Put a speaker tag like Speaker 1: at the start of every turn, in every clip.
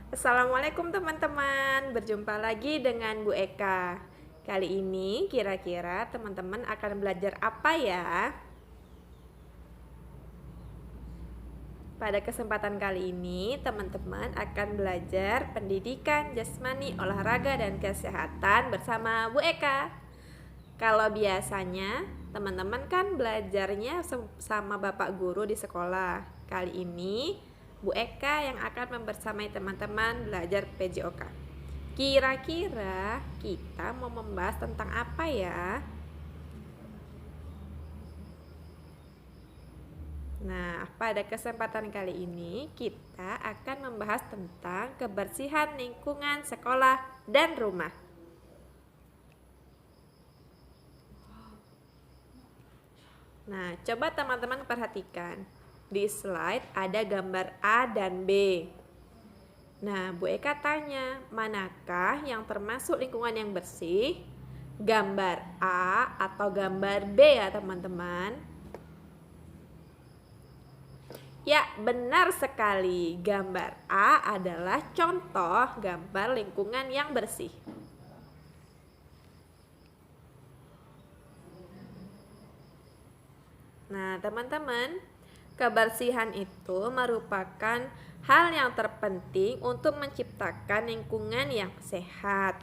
Speaker 1: Assalamualaikum teman-teman, berjumpa lagi dengan Bu Eka. Kali ini kira-kira teman-teman akan belajar apa ya? Pada kesempatan kali ini teman-teman akan belajar pendidikan jasmani, olahraga, dan kesehatan bersama Bu Eka. Kalau biasanya teman-teman kan belajarnya sama Bapak Guru di sekolah. Kali ini Bu Eka yang akan membersamai teman-teman belajar PJOK. Kira-kira kita mau membahas tentang apa ya? Nah, pada kesempatan kali ini kita akan membahas tentang kebersihan lingkungan sekolah dan rumah. Nah, coba teman-teman perhatikan. Di slide ada gambar A dan B. Nah, Bu Eka tanya, manakah yang termasuk lingkungan yang bersih? Gambar A atau gambar B ya teman-teman? Ya, benar sekali. Gambar A adalah contoh gambar lingkungan yang bersih. Nah, teman-teman, kebersihan itu merupakan hal yang terpenting untuk menciptakan lingkungan yang sehat.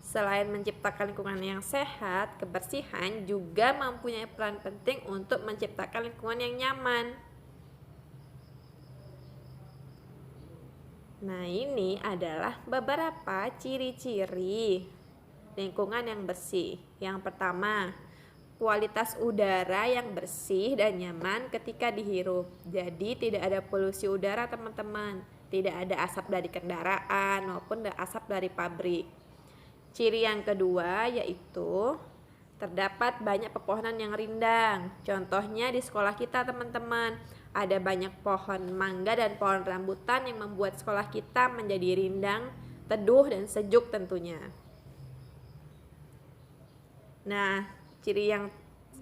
Speaker 1: Selain menciptakan lingkungan yang sehat, kebersihan juga mempunyai peran penting untuk menciptakan lingkungan yang nyaman. Nah, ini adalah beberapa ciri-ciri lingkungan yang bersih. Yang pertama, kualitas udara yang bersih dan nyaman ketika dihirup. Jadi tidak ada polusi udara teman-teman. Tidak ada asap dari kendaraan maupun asap dari pabrik. Ciri yang kedua yaitu terdapat banyak pepohonan yang rindang. Contohnya di sekolah kita teman-teman, ada banyak pohon mangga dan pohon rambutan yang membuat sekolah kita menjadi rindang, teduh, dan sejuk tentunya. Nah, ciri yang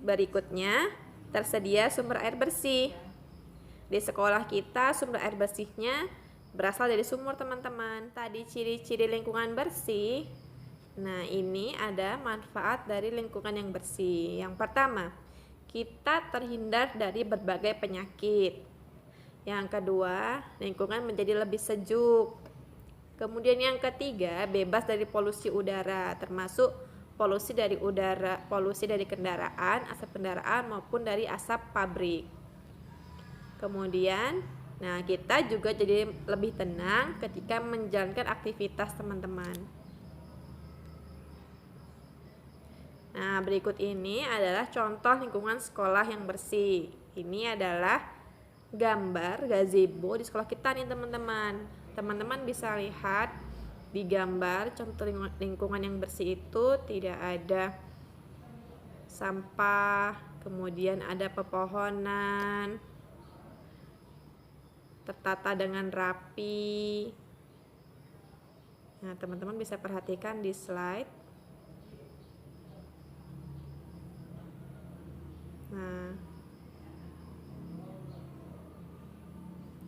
Speaker 1: berikutnya, tersedia sumber air bersih. Di sekolah kita sumber air bersihnya berasal dari sumur teman-teman. Tadi ciri-ciri lingkungan bersih. Nah, ini ada manfaat dari lingkungan yang bersih. Yang pertama, kita terhindar dari berbagai penyakit. Yang kedua, lingkungan menjadi lebih sejuk. Kemudian yang ketiga, bebas dari polusi udara, termasuk polusi dari udara, polusi dari kendaraan, asap kendaraan maupun dari asap pabrik. Kemudian, nah kita juga jadi lebih tenang ketika menjalankan aktivitas teman-teman. Nah, berikut ini adalah contoh lingkungan sekolah yang bersih. Ini adalah gambar gazebo di sekolah kita nih teman-teman. Teman-teman bisa lihat di gambar contoh lingkungan yang bersih itu tidak ada sampah, kemudian ada pepohonan, tertata dengan rapi. Nah, teman-teman bisa perhatikan di slide. Nah,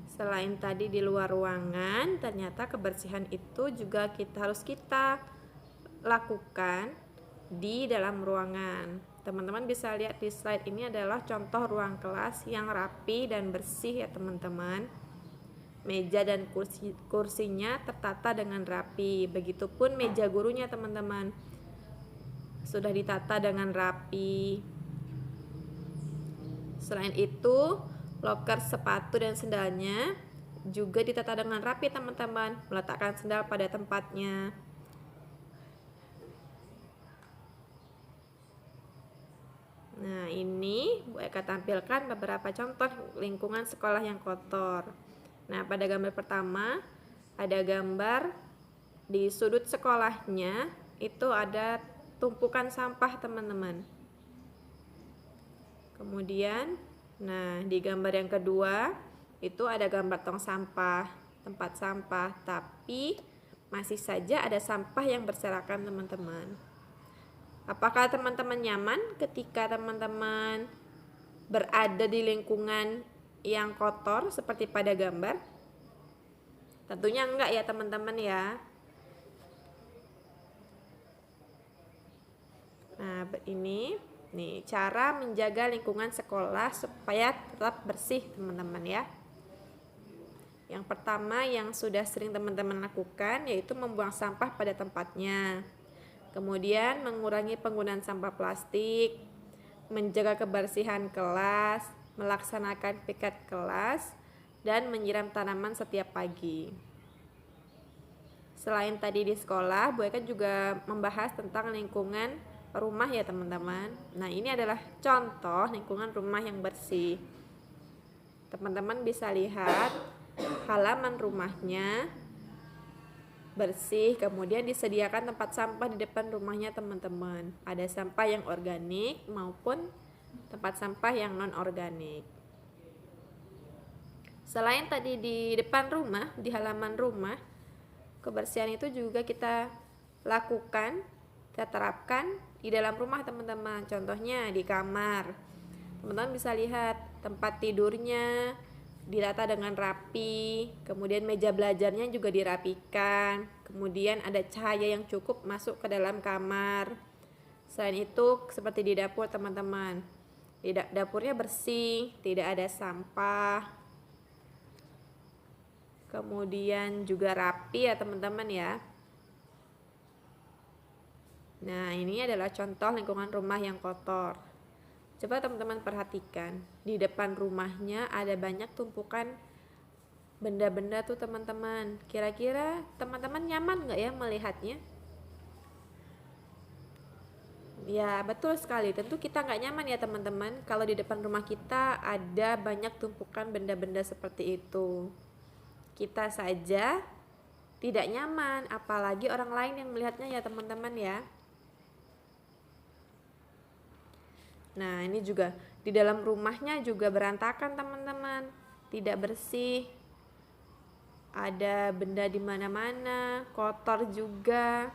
Speaker 1: selain tadi di luar ruangan, ternyata kebersihan itu juga harus kita lakukan di dalam ruangan. Teman-teman bisa lihat di slide ini adalah contoh ruang kelas yang rapi dan bersih ya teman-teman. Meja dan kursinya tertata dengan rapi. Begitupun meja gurunya teman-teman. Sudah ditata dengan rapi. Selain itu, loker sepatu dan sendalnya juga ditata dengan rapi teman-teman, meletakkan sendal pada tempatnya. Nah, ini Bu Eka tampilkan beberapa contoh lingkungan sekolah yang kotor. Nah, pada gambar pertama ada gambar di sudut sekolahnya itu ada tumpukan sampah teman-teman. Kemudian, nah di gambar yang kedua itu ada gambar tong sampah, tempat sampah, tapi masih saja ada sampah yang berserakan teman-teman. Apakah teman-teman nyaman ketika teman-teman berada di lingkungan yang kotor seperti pada gambar? Tentunya enggak ya teman-teman ya. Nah, ini nih cara menjaga lingkungan sekolah supaya tetap bersih teman-teman ya. Yang pertama yang sudah sering teman-teman lakukan yaitu membuang sampah pada tempatnya. Kemudian mengurangi penggunaan sampah plastik, menjaga kebersihan kelas, melaksanakan piket kelas, dan menyiram tanaman setiap pagi. Selain tadi di sekolah, Bu Eka juga membahas tentang lingkungan rumah ya teman-teman. Nah, ini adalah contoh lingkungan rumah yang bersih. Teman-teman bisa lihat halaman rumahnya bersih, kemudian disediakan tempat sampah di depan rumahnya teman-teman. Ada sampah yang organik maupun tempat sampah yang non-organik. Selain tadi di depan rumah, di halaman rumah, kebersihan itu juga kita lakukan, kita terapkan di dalam rumah teman-teman. Contohnya di kamar. Teman-teman bisa lihat tempat tidurnya ditata dengan rapi, kemudian meja belajarnya juga dirapikan, kemudian ada cahaya yang cukup masuk ke dalam kamar. Selain itu seperti di dapur teman-teman, dapurnya bersih, tidak ada sampah, kemudian juga rapi ya teman-teman ya. Nah, ini adalah contoh lingkungan rumah yang kotor. Coba teman-teman perhatikan, di depan rumahnya ada banyak tumpukan benda-benda tuh teman-teman. Kira-kira teman-teman nyaman nggak ya melihatnya? Ya betul sekali, tentu kita nggak nyaman ya teman-teman kalau di depan rumah kita ada banyak tumpukan benda-benda seperti itu. Kita saja tidak nyaman, apalagi orang lain yang melihatnya ya teman-teman ya. Nah, ini juga di dalam rumahnya juga berantakan teman-teman, tidak bersih. Ada benda di mana-mana, kotor juga.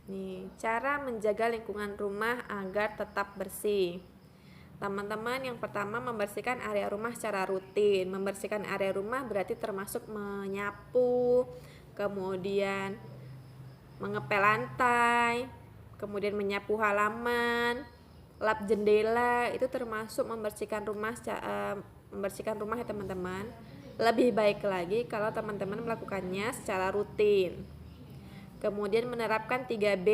Speaker 1: Nih, cara menjaga lingkungan rumah agar tetap bersih. Teman-teman, yang pertama membersihkan area rumah secara rutin. Membersihkan area rumah berarti termasuk menyapu, kemudian mengepel lantai, kemudian menyapu halaman, lap jendela, itu termasuk membersihkan rumah ya teman-teman. Lebih baik lagi kalau teman-teman melakukannya secara rutin. Kemudian menerapkan 3B,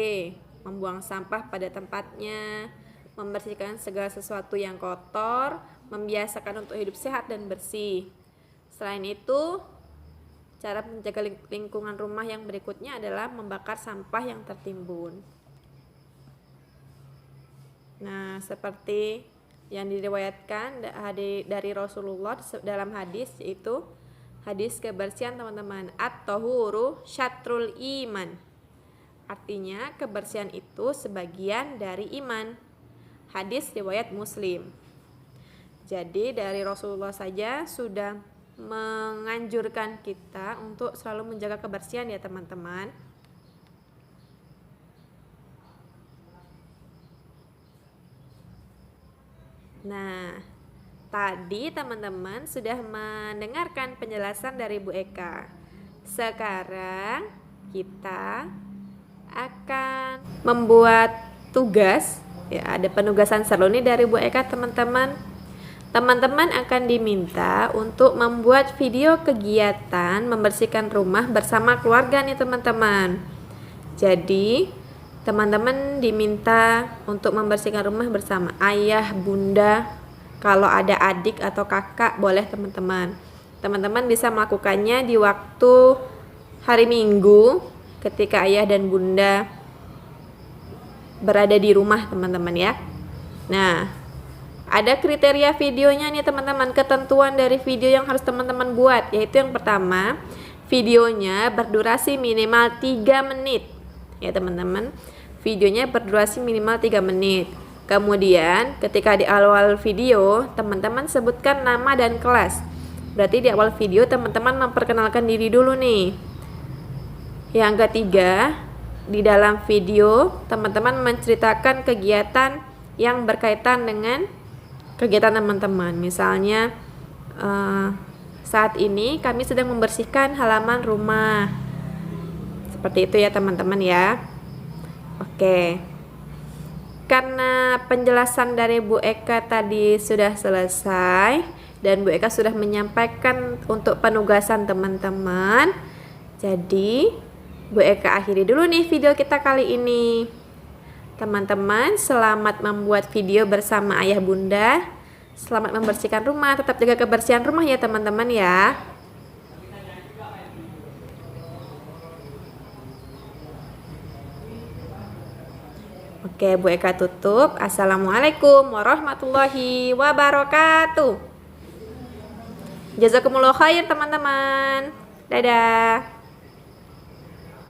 Speaker 1: membuang sampah pada tempatnya, membersihkan segala sesuatu yang kotor, membiasakan untuk hidup sehat dan bersih. Selain itu, cara menjaga lingkungan rumah yang berikutnya adalah membakar sampah yang tertimbun. Nah, seperti yang diriwayatkan dari Rasulullah dalam hadis, yaitu hadis kebersihan teman-teman, at-tahuru syatrul iman. Artinya kebersihan itu sebagian dari iman. Hadis riwayat Muslim. Jadi dari Rasulullah saja sudah menganjurkan kita untuk selalu menjaga kebersihan ya teman-teman. Nah, tadi teman-teman sudah mendengarkan penjelasan dari Bu Eka. Sekarang kita akan membuat tugas. Ya, ada penugasan seru nih dari Bu Eka teman-teman. Teman-teman akan diminta untuk membuat video kegiatan membersihkan rumah bersama keluarga nih teman-teman. Jadi teman-teman diminta untuk membersihkan rumah bersama ayah, bunda, kalau ada adik atau kakak boleh teman-teman. Teman-teman bisa melakukannya di waktu hari Minggu ketika ayah dan bunda berada di rumah teman-teman ya. Nah, ada kriteria videonya nih teman-teman, ketentuan dari video yang harus teman-teman buat, yaitu yang pertama, videonya berdurasi minimal 3 menit. Ya teman-teman, videonya berdurasi minimal 3 menit. Kemudian ketika di awal video, teman-teman sebutkan nama dan kelas. Berarti di awal video teman-teman memperkenalkan diri dulu nih. Yang ketiga, di dalam video teman-teman menceritakan kegiatan yang berkaitan dengan kegiatan teman-teman. Misalnya saat ini kami sedang membersihkan halaman rumah. Seperti itu ya teman-teman ya. Oke. Karena penjelasan dari Bu Eka tadi sudah selesai dan Bu Eka sudah menyampaikan untuk penugasan teman-teman. Jadi Bu Eka akhiri dulu nih video kita kali ini. Teman-teman, selamat membuat video bersama ayah bunda. Selamat membersihkan rumah, tetap jaga kebersihan rumah ya teman-teman ya. Oke, Bu Eka tutup. Assalamualaikum warahmatullahi wabarakatuh. Jazakumullah khair teman-teman. Dadah.